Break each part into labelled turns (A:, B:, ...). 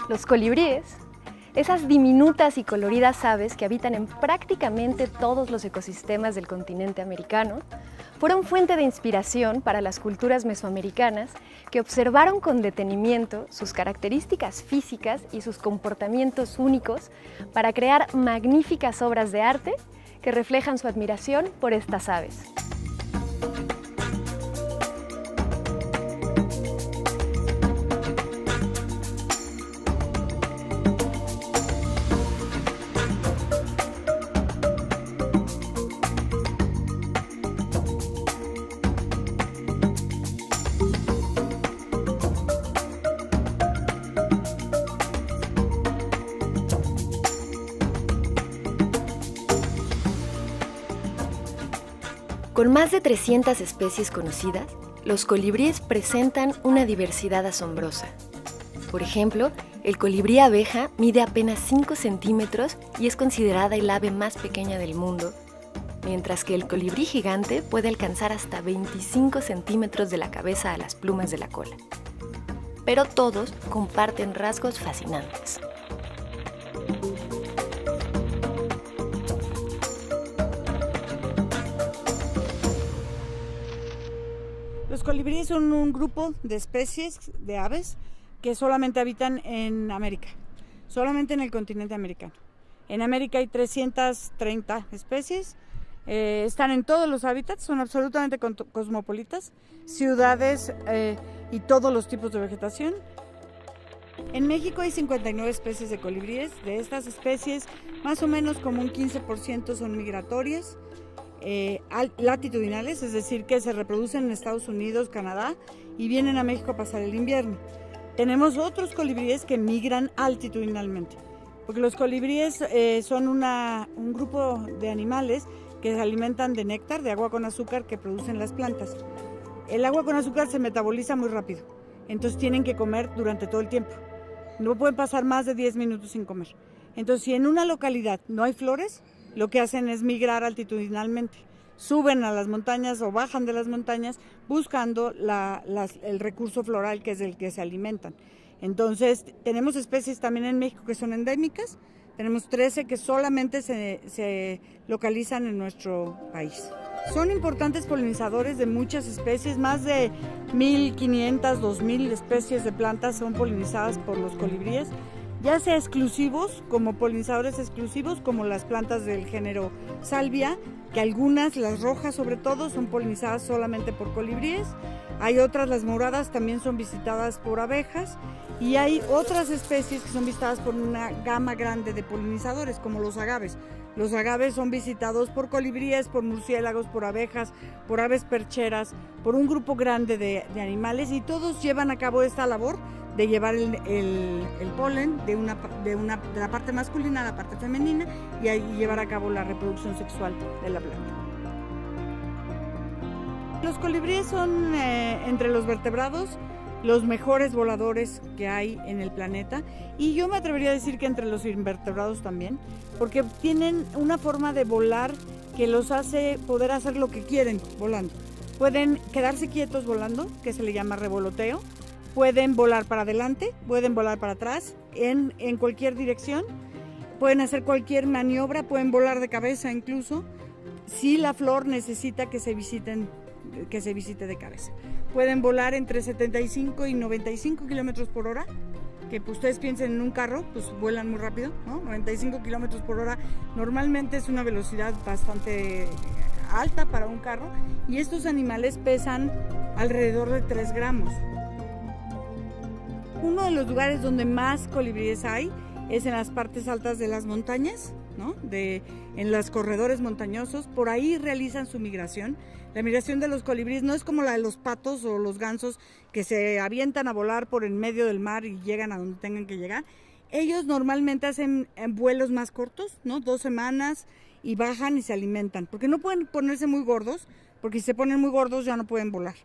A: Los colibríes, esas diminutas y coloridas aves que habitan en prácticamente todos los ecosistemas del continente americano, fueron fuente de inspiración para las culturas mesoamericanas que observaron con detenimiento sus características físicas y sus comportamientos únicos para crear magníficas obras de arte que reflejan su admiración por estas aves. Con más de 300 especies conocidas, los colibríes presentan una diversidad asombrosa. Por ejemplo, el colibrí abeja mide apenas 5 centímetros y es considerada el ave más pequeña del mundo, mientras que el colibrí gigante puede alcanzar hasta 25 centímetros de la cabeza a las plumas de la cola. Pero todos comparten rasgos fascinantes.
B: Los colibríes son un grupo de especies de aves que solamente habitan en América, solamente en el continente americano. En América hay 330 especies, están en todos los hábitats, son absolutamente cosmopolitas, ciudades y todos los tipos de vegetación. En México hay 59 especies de colibríes. De estas especies, más o menos como un 15% son migratorias, latitudinales, es decir, que se reproducen en Estados Unidos, Canadá y vienen a México a pasar el invierno. Tenemos otros colibríes que migran altitudinalmente, porque los colibríes son un grupo de animales que se alimentan de néctar, de agua con azúcar que producen las plantas. El agua con azúcar se metaboliza muy rápido, entonces tienen que comer durante todo el tiempo. No pueden pasar más de 10 minutos sin comer. Entonces, si en una localidad no hay flores, lo que hacen es migrar altitudinalmente. Suben a las montañas o bajan de las montañas buscando el recurso floral que es del que se alimentan. Entonces, tenemos especies también en México que son endémicas. Tenemos 13 que solamente se localizan en nuestro país. Son importantes polinizadores de muchas especies, más de 1.500, 2.000 especies de plantas son polinizadas por los colibríes, ya sea exclusivos, como polinizadores exclusivos, como las plantas del género Salvia, que algunas, las rojas sobre todo, son polinizadas solamente por colibríes. Hay otras, las moradas, también son visitadas por abejas. Y hay otras especies que son visitadas por una gama grande de polinizadores, como los agaves. Los agaves son visitados por colibríes, por murciélagos, por abejas, por aves percheras, por un grupo grande de animales, y todos llevan a cabo esta labor de llevar el polen de la parte masculina a la parte femenina y llevar a cabo la reproducción sexual de la planta. Los colibríes son, entre los vertebrados, los mejores voladores que hay en el planeta, y yo me atrevería a decir que entre los invertebrados también, porque tienen una forma de volar que los hace poder hacer lo que quieren volando. Pueden quedarse quietos volando, que se le llama revoloteo. Pueden volar para adelante, pueden volar para atrás, en cualquier dirección. Pueden hacer cualquier maniobra, pueden volar de cabeza incluso, si la flor necesita que se visite de cabeza. Pueden volar entre 75 y 95 kilómetros por hora, que pues, ustedes piensen en un carro, pues vuelan muy rápido, ¿no? 95 kilómetros por hora normalmente es una velocidad bastante alta para un carro, y estos animales pesan alrededor de 3 gramos. Uno de los lugares donde más colibríes hay es en las partes altas de las montañas, ¿no? En los corredores montañosos, por ahí realizan su migración. La migración de los colibríes no es como la de los patos o los gansos, que se avientan a volar por en medio del mar y llegan a donde tengan que llegar. Ellos normalmente hacen vuelos más cortos, ¿no? 2 semanas, y bajan y se alimentan, porque no pueden ponerse muy gordos, porque si se ponen muy gordos ya no pueden volar,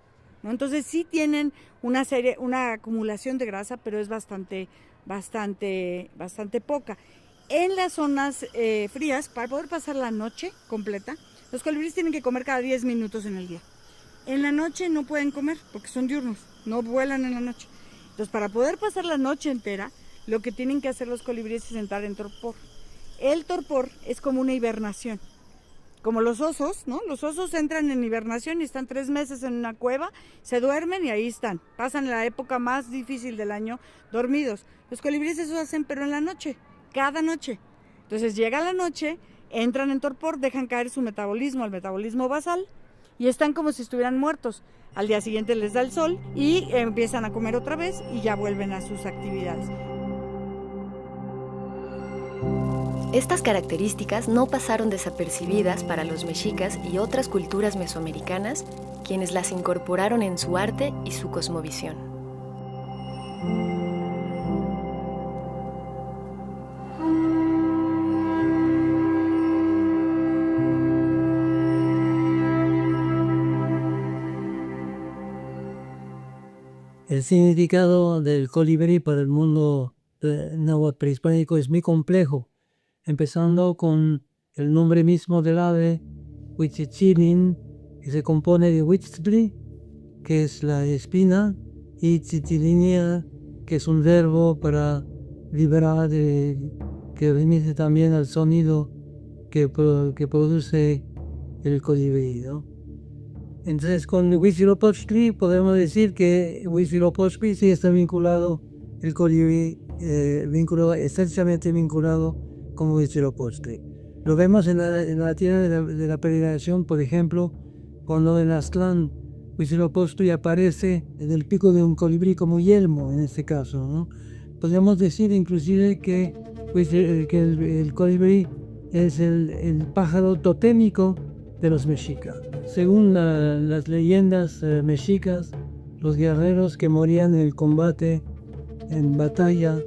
B: ¿no? Entonces sí tienen una acumulación de grasa, pero es bastante poca. En las zonas frías, para poder pasar la noche completa, los colibríes tienen que comer cada 10 minutos en el día. En la noche no pueden comer porque son diurnos, no vuelan en la noche. Entonces, para poder pasar la noche entera, lo que tienen que hacer los colibríes es entrar en torpor. El torpor es como una hibernación. Como los osos, ¿no? Los osos entran en hibernación y están 3 meses en una cueva, se duermen y ahí están. Pasan la época más difícil del año dormidos. Los colibríes eso hacen, pero en la noche, cada noche. Entonces llega la noche, entran en torpor, dejan caer su metabolismo, el metabolismo basal, y están como si estuvieran muertos. Al día siguiente les da el sol y empiezan a comer otra vez y ya vuelven a sus actividades.
A: Estas características no pasaron desapercibidas para los mexicas y otras culturas mesoamericanas, quienes las incorporaron en su arte y su cosmovisión.
C: El significado del colibrí para el mundo náhuatl prehispánico es muy complejo, empezando con el nombre mismo del ave, Huitzitzilin, que se compone de Huitztli, que es la espina, y Tzitzilinia, que es un verbo para liberar, que remite también al sonido que produce el colibrí, ¿no? Entonces, con Huitzilopochtli podemos decir que Huitzilopochtli sí está vinculado, el colibrí, estrechamente vinculado con Huitzilopochtli. Lo vemos en la tierra de la peregrinación, por ejemplo, cuando en Aztlán Huitzilopochtli aparece en el pico de un colibrí como yelmo, en este caso, ¿no? Podríamos decir inclusive que el colibrí es el pájaro totémico de los mexicas. Según las leyendas mexicas, los guerreros que morían en el combate, en batalla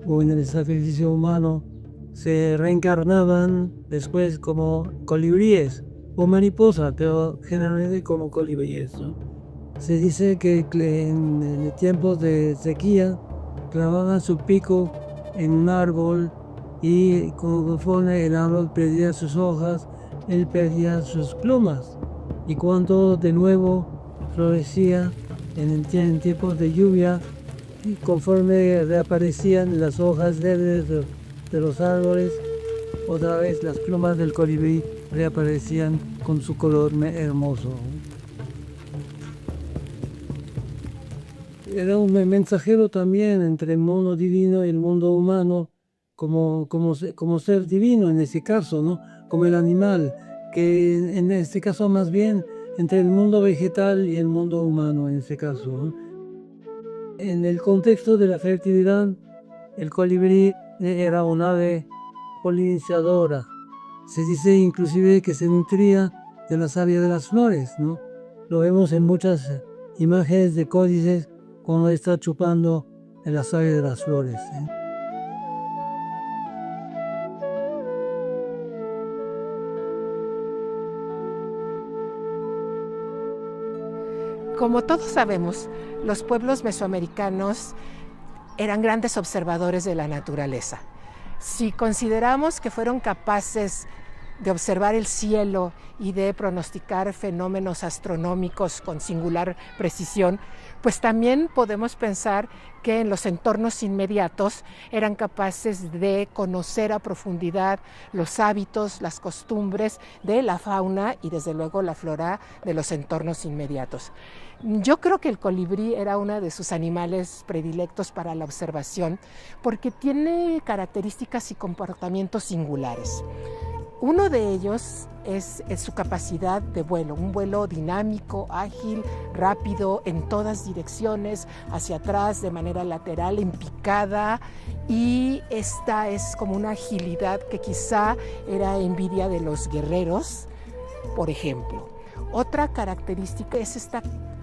C: o en el sacrificio humano, se reencarnaban después como colibríes o mariposas, pero generalmente como colibríes, ¿no? Se dice que en tiempos de sequía clavaban su pico en un árbol y conforme el árbol perdía sus hojas, él perdía sus plumas. Y cuando de nuevo florecía en tiempos de lluvia, y conforme reaparecían las hojas verdes de los árboles, otra vez las plumas del colibrí reaparecían con su color hermoso. Era un mensajero también entre el mundo divino y el mundo humano, como ser divino en ese caso, ¿no? Como el animal, que en este caso más bien entre el mundo vegetal y el mundo humano en ese caso, ¿no? En el contexto de la fertilidad, el colibrí era un ave polinizadora. Se dice inclusive que se nutría de la savia de las flores, ¿no? Lo vemos en muchas imágenes de códices cuando está chupando en la savia de las flores, ¿eh?
D: Como todos sabemos, los pueblos mesoamericanos eran grandes observadores de la naturaleza. Si consideramos que fueron capaces de observar el cielo y de pronosticar fenómenos astronómicos con singular precisión, pues también podemos pensar que en los entornos inmediatos eran capaces de conocer a profundidad los hábitos, las costumbres de la fauna y desde luego la flora de los entornos inmediatos. Yo creo que el colibrí era uno de sus animales predilectos para la observación porque tiene características y comportamientos singulares. Uno de ellos es su capacidad de vuelo, un vuelo dinámico, ágil, rápido, en todas direcciones, hacia atrás, de manera lateral, en picada, y esta es como una agilidad que quizá era envidia de los guerreros, por ejemplo. Otra característica es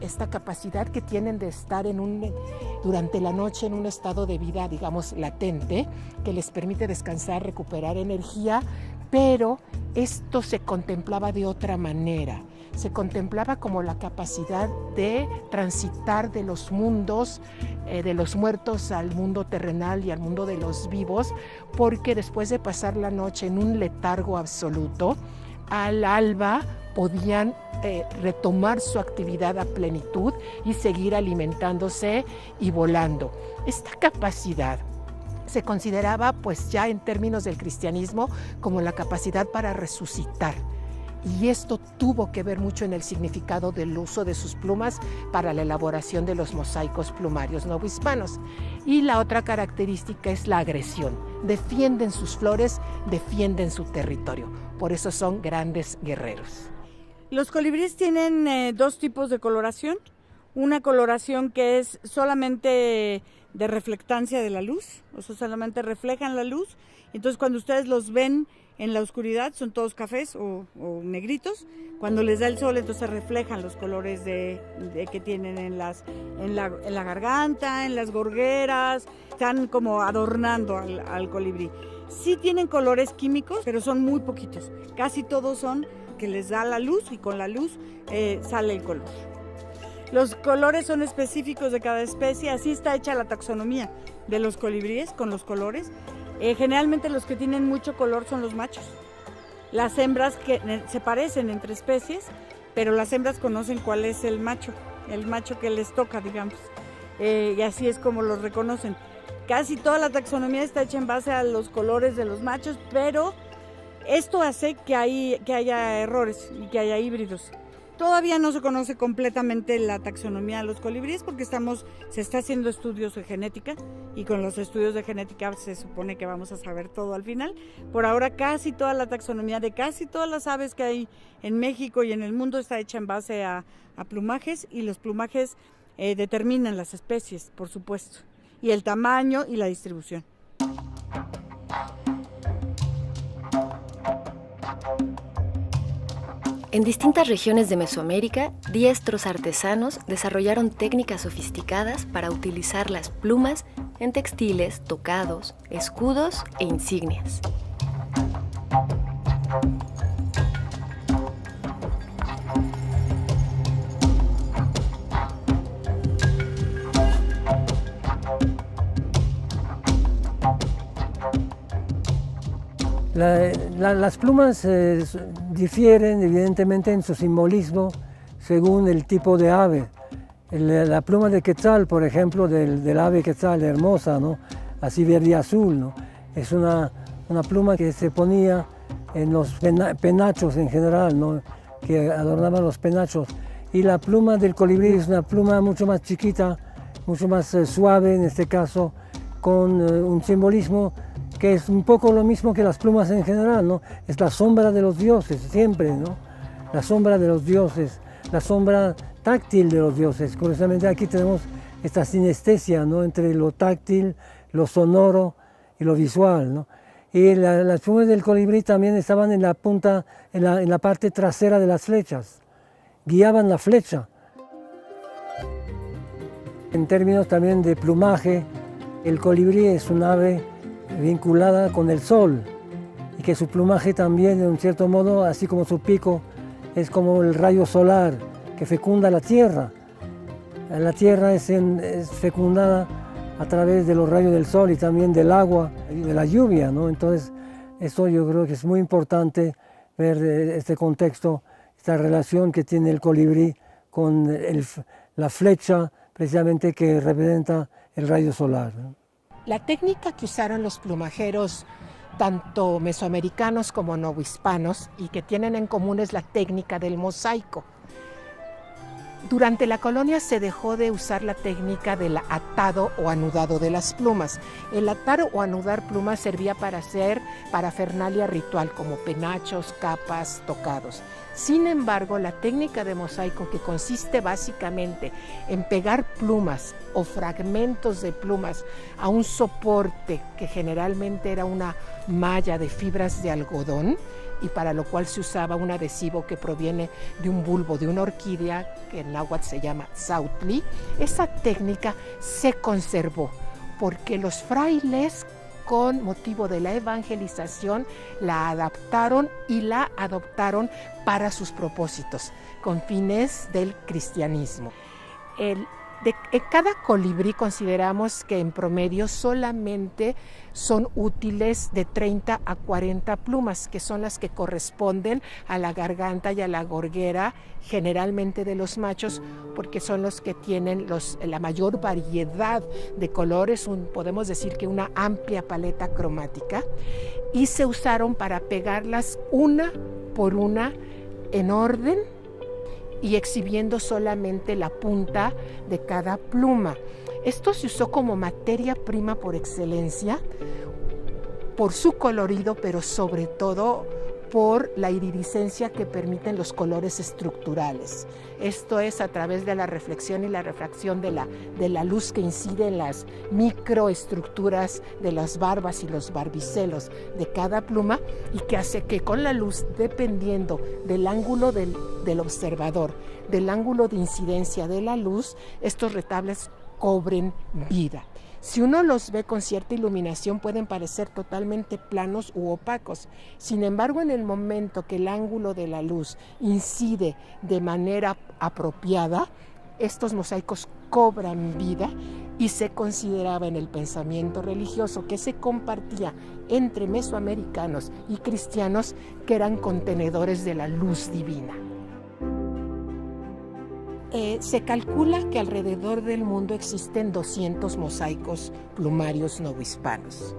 D: esta capacidad que tienen de estar durante la noche en un estado de vida, digamos, latente, que les permite descansar, recuperar energía, pero esto se contemplaba de otra manera. Se contemplaba como la capacidad de transitar de los mundos, de los muertos al mundo terrenal y al mundo de los vivos, porque después de pasar la noche en un letargo absoluto, al alba podían retomar su actividad a plenitud y seguir alimentándose y volando. Esta capacidad se consideraba, pues ya en términos del cristianismo, como la capacidad para resucitar. Y esto tuvo que ver mucho en el significado del uso de sus plumas para la elaboración de los mosaicos plumarios novohispanos. Y la otra característica es la agresión. Defienden sus flores, defienden su territorio. Por eso son grandes guerreros.
B: Los colibríes tienen dos tipos de coloración. Una coloración que es solamente de reflectancia de la luz, o sea, solamente reflejan la luz. Entonces, cuando ustedes los ven en la oscuridad, son todos cafés o negritos. Cuando les da el sol, entonces reflejan los colores que tienen en la garganta, en las gorgueras. Están como adornando al colibrí. Sí tienen colores químicos, pero son muy poquitos. Casi todos son que les da la luz y con la luz sale el color. Los colores son específicos de cada especie, así está hecha la taxonomía de los colibríes con los colores. Generalmente los que tienen mucho color son los machos. Las hembras que se parecen entre especies, pero las hembras conocen cuál es el macho que les toca, digamos. Y así es como los reconocen. Casi toda la taxonomía está hecha en base a los colores de los machos, pero esto hace que haya errores y que haya híbridos. Todavía no se conoce completamente la taxonomía de los colibríes porque se está haciendo estudios de genética y con los estudios de genética se supone que vamos a saber todo al final. Por ahora casi toda la taxonomía de casi todas las aves que hay en México y en el mundo está hecha en base a plumajes, y los plumajes determinan las especies, por supuesto, y el tamaño y la distribución.
A: En distintas regiones de Mesoamérica, diestros artesanos desarrollaron técnicas sofisticadas para utilizar las plumas en textiles, tocados, escudos e insignias.
C: Las plumas difieren evidentemente en su simbolismo según el tipo de ave. La pluma de quetzal, por ejemplo, del ave quetzal hermosa, ¿no? Así verde y azul, ¿no? Es una pluma que se ponía en los penachos en general, ¿no? Que adornaban los penachos. Y la pluma del colibrí es una pluma mucho más chiquita, mucho más suave en este caso, con un simbolismo que es un poco lo mismo que las plumas en general, ¿no? Es la sombra de los dioses, siempre, ¿no? La sombra de los dioses, la sombra táctil de los dioses. Curiosamente aquí tenemos esta sinestesia, ¿no? Entre lo táctil, lo sonoro y lo visual, ¿no? Y las plumas del colibrí también estaban en la punta, en la parte trasera de las flechas, guiaban la flecha. En términos también de plumaje, el colibrí es un ave vinculada con el sol y que su plumaje también, de un cierto modo, así como su pico, es como el rayo solar que fecunda la tierra. La tierra es fecundada a través de los rayos del sol y también del agua y de la lluvia, ¿no? Entonces, esto yo creo que es muy importante ver este contexto, esta relación que tiene el colibrí con la flecha, precisamente que representa el rayo solar, ¿no?
D: La técnica que usaron los plumajeros, tanto mesoamericanos como novohispanos, y que tienen en común es la técnica del mosaico. Durante la colonia se dejó de usar la técnica del atado o anudado de las plumas. El atar o anudar plumas servía para hacer parafernalia ritual como penachos, capas, tocados. Sin embargo, la técnica de mosaico, que consiste básicamente en pegar plumas o fragmentos de plumas a un soporte que generalmente era una malla de fibras de algodón, y para lo cual se usaba un adhesivo que proviene de un bulbo de una orquídea que en náhuatl se llama tzautli. Esa técnica se conservó porque los frailes, con motivo de la evangelización, la adaptaron y la adoptaron para sus propósitos, con fines del cristianismo. El En cada colibrí consideramos que en promedio solamente son útiles de 30 a 40 plumas, que son las que corresponden a la garganta y a la gorguera, generalmente de los machos, porque son los que tienen la mayor variedad de colores, podemos decir que una amplia paleta cromática, y se usaron para pegarlas una por una en orden y exhibiendo solamente la punta de cada pluma. Esto se usó como materia prima por excelencia, por su colorido, pero sobre todo por la iridiscencia que permiten los colores estructurales. Esto es a través de la reflexión y la refracción de la luz que incide en las microestructuras de las barbas y los barbicelos de cada pluma, y que hace que con la luz, dependiendo del ángulo del observador, del ángulo de incidencia de la luz, estos retablos cobren vida. Si uno los ve con cierta iluminación, pueden parecer totalmente planos u opacos. Sin embargo, en el momento que el ángulo de la luz incide de manera apropiada, estos mosaicos cobran vida, y se consideraba en el pensamiento religioso que se compartía entre mesoamericanos y cristianos que eran contenedores de la luz divina. Se calcula que alrededor del mundo existen 200 mosaicos plumarios novohispanos.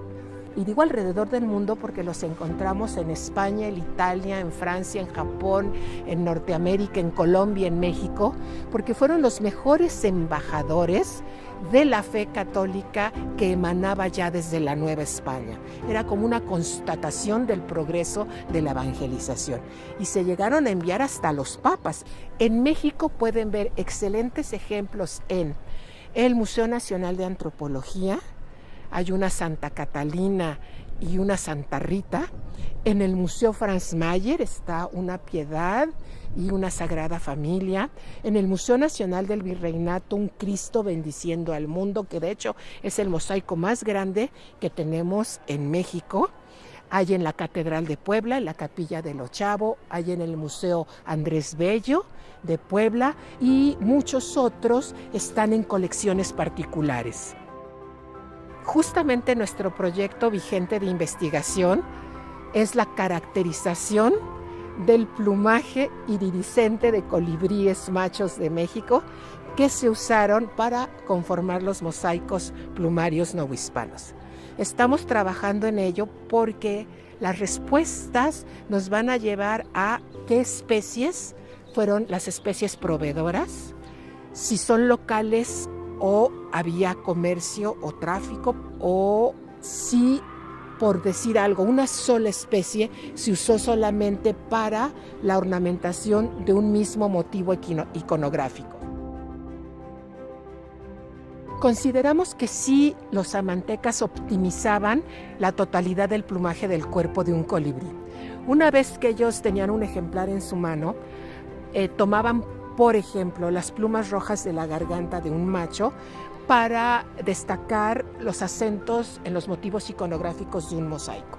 D: Y digo alrededor del mundo porque los encontramos en España, en Italia, en Francia, en Japón, en Norteamérica, en Colombia, en México, porque fueron los mejores embajadores de la fe católica que emanaba ya desde la Nueva España. Era como una constatación del progreso de la evangelización. Y se llegaron a enviar hasta los papas. En México pueden ver excelentes ejemplos en el Museo Nacional de Antropología. Hay una Santa Catalina y una Santa Rita. En el Museo Franz Mayer está una Piedad y una Sagrada Familia. En el Museo Nacional del Virreinato, un Cristo bendiciendo al mundo, que de hecho es el mosaico más grande que tenemos en México. Hay en la Catedral de Puebla, en la Capilla del Ochavo, hay en el Museo Andrés Bello de Puebla, y muchos otros están en colecciones particulares. Justamente nuestro proyecto vigente de investigación es la caracterización del plumaje iridiscente de colibríes machos de México que se usaron para conformar los mosaicos plumarios novohispanos. Estamos trabajando en ello porque las respuestas nos van a llevar a qué especies fueron las especies proveedoras, si son locales o había comercio o tráfico, o si, por decir algo, una sola especie se usó solamente para la ornamentación de un mismo motivo iconográfico. Consideramos que sí, los amantecas optimizaban la totalidad del plumaje del cuerpo de un colibrí. Una vez que ellos tenían un ejemplar en su mano, tomaban, por ejemplo, las plumas rojas de la garganta de un macho para destacar los acentos en los motivos iconográficos de un mosaico.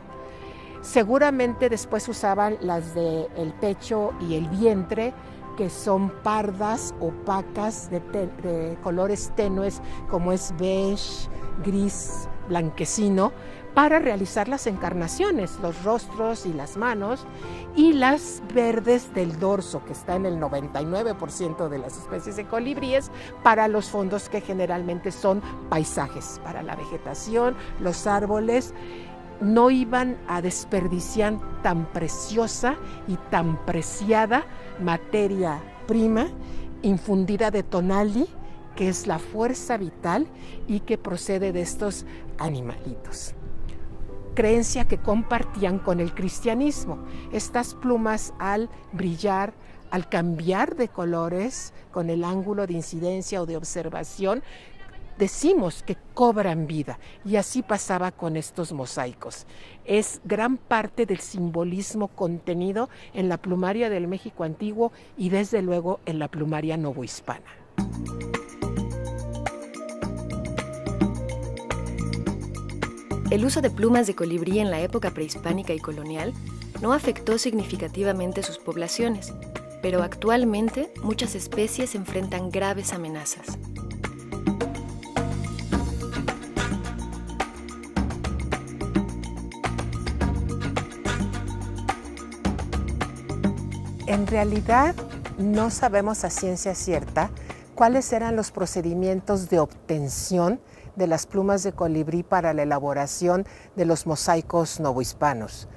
D: Seguramente después usaban las del pecho y el vientre, que son pardas, opacas, de colores tenues, como es beige, gris, blanquecino, para realizar las encarnaciones, los rostros y las manos, y las verdes del dorso, que está en el 99% de las especies de colibríes, para los fondos que generalmente son paisajes, para la vegetación, los árboles. No iban a desperdiciar tan preciosa y tan preciada materia prima infundida de tonali, que es la fuerza vital y que procede de estos animalitos. Creencia que compartían con el cristianismo. Estas plumas, al brillar, al cambiar de colores con el ángulo de incidencia o de observación, decimos que cobran vida, y así pasaba con estos mosaicos. Es gran parte del simbolismo contenido en la plumaria del México antiguo y desde luego en la plumaria novohispana.
A: El uso de plumas de colibrí en la época prehispánica y colonial no afectó significativamente sus poblaciones, pero actualmente muchas especies enfrentan graves amenazas.
D: En realidad no sabemos a ciencia cierta cuáles eran los procedimientos de obtención de las plumas de colibrí para la elaboración de los mosaicos novohispanos.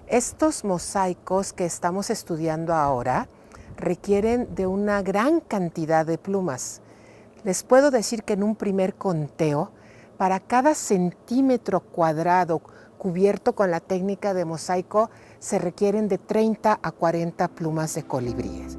D: Estos mosaicos que estamos estudiando ahora requieren de una gran cantidad de plumas. Les puedo decir que en un primer conteo, para cada centímetro cuadrado cubierto con la técnica de mosaico, se requieren de 30 a 40 plumas de colibríes.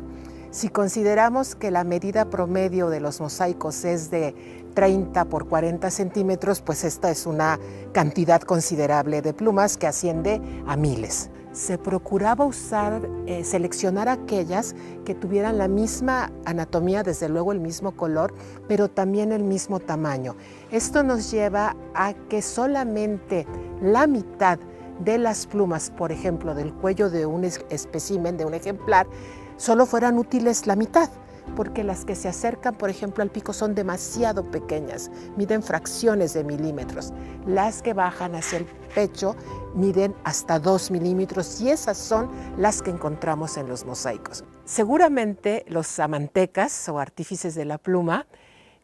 D: Si consideramos que la medida promedio de los mosaicos es de 30 por 40 centímetros, pues esta es una cantidad considerable de plumas que asciende a miles. Se procuraba seleccionar aquellas que tuvieran la misma anatomía, desde luego el mismo color, pero también el mismo tamaño. Esto nos lleva a que solamente la mitad de las plumas, por ejemplo, del cuello de un espécimen, de un ejemplar, solo fueran útiles la mitad, porque las que se acercan, por ejemplo, al pico son demasiado pequeñas, miden fracciones de milímetros. Las que bajan hacia el pecho miden hasta 2 milímetros y esas son las que encontramos en los mosaicos. Seguramente los amantecas o artífices de la pluma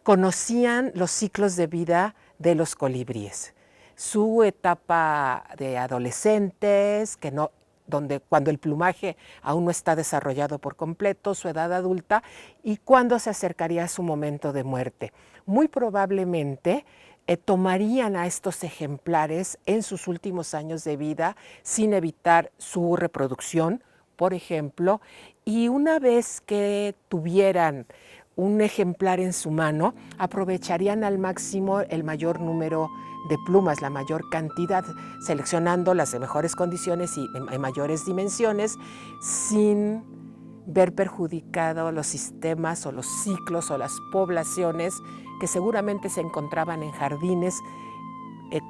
D: conocían los ciclos de vida de los colibríes. Su etapa de adolescentes, cuando el plumaje aún no está desarrollado por completo, su edad adulta y cuando se acercaría a su momento de muerte. Muy probablemente tomarían a estos ejemplares en sus últimos años de vida sin evitar su reproducción, por ejemplo, y una vez que tuvieran un ejemplar en su mano, aprovecharían al máximo el mayor número de plumas, la mayor cantidad, seleccionando las de mejores condiciones y en mayores dimensiones, sin ver perjudicado los sistemas o los ciclos o las poblaciones que seguramente se encontraban en jardines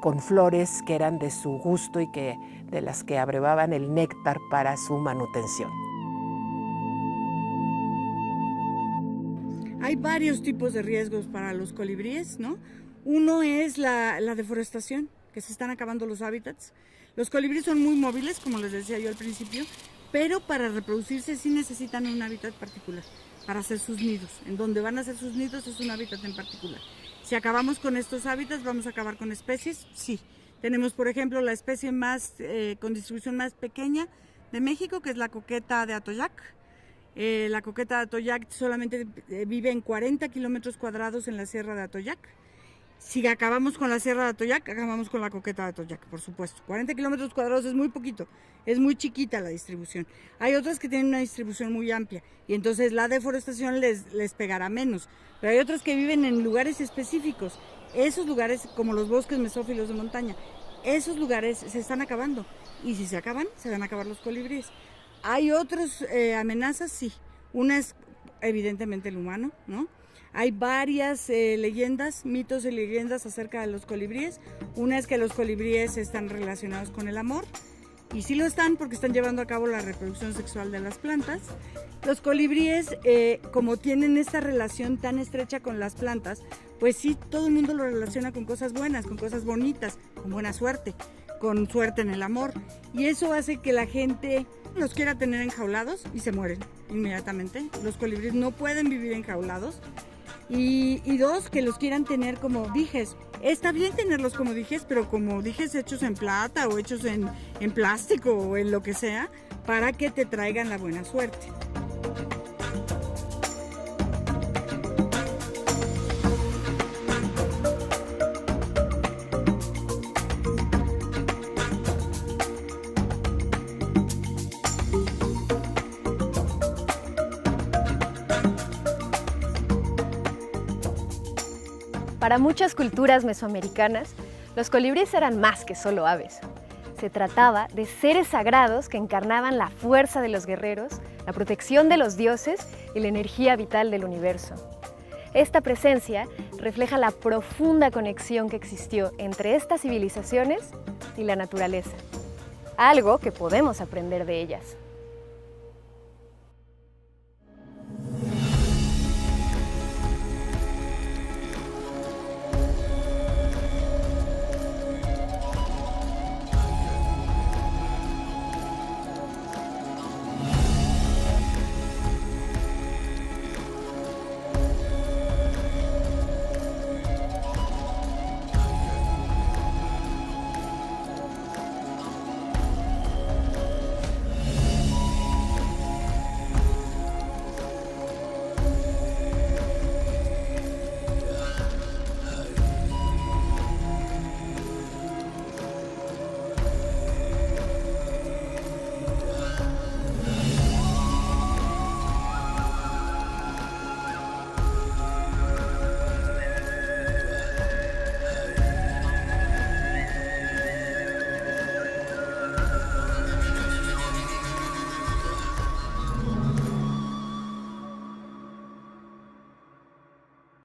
D: con flores que eran de su gusto y de las que abrevaban el néctar para su manutención.
B: Hay varios tipos de riesgos para los colibríes, ¿no? Uno es la deforestación, que se están acabando los hábitats. Los colibríes son muy móviles, como les decía yo al principio, pero para reproducirse sí necesitan un hábitat particular para hacer sus nidos. En donde van a hacer sus nidos es un hábitat en particular. Si acabamos con estos hábitats, ¿vamos a acabar con especies? Sí. Tenemos, por ejemplo, la especie con distribución más pequeña de México, que es la coqueta de Atoyac. La coqueta de Atoyac solamente vive en 40 kilómetros cuadrados en la Sierra de Atoyac. Si acabamos con la Sierra de Atoyac, acabamos con la coqueta de Atoyac, por supuesto. 40 kilómetros cuadrados es muy poquito, es muy chiquita la distribución. Hay otras que tienen una distribución muy amplia y entonces la deforestación les pegará menos. Pero hay otras que viven en lugares específicos. Esos lugares, como los bosques mesófilos de montaña, esos lugares se están acabando. Y si se acaban, se van a acabar los colibríes. Hay otras amenazas, sí. Una es evidentemente el humano, ¿no? Hay varias leyendas, mitos y leyendas acerca de los colibríes. Una es que los colibríes están relacionados con el amor, y sí lo están porque están llevando a cabo la reproducción sexual de las plantas. Los colibríes, como tienen esta relación tan estrecha con las plantas, pues sí, todo el mundo lo relaciona con cosas buenas, con cosas bonitas, con buena suerte, con suerte en el amor. Y eso hace que la gente los quiera tener enjaulados y se mueren inmediatamente. Los colibríes no pueden vivir enjaulados. Y dos, que los quieran tener como dijes. Está bien tenerlos como dijes, pero como dijes hechos en plata o hechos en plástico o en lo que sea, para que te traigan la buena suerte.
A: Para muchas culturas mesoamericanas, los colibríes eran más que solo aves. Se trataba de seres sagrados que encarnaban la fuerza de los guerreros, la protección de los dioses y la energía vital del universo. Esta presencia refleja la profunda conexión que existió entre estas civilizaciones y la naturaleza, algo que podemos aprender de ellas.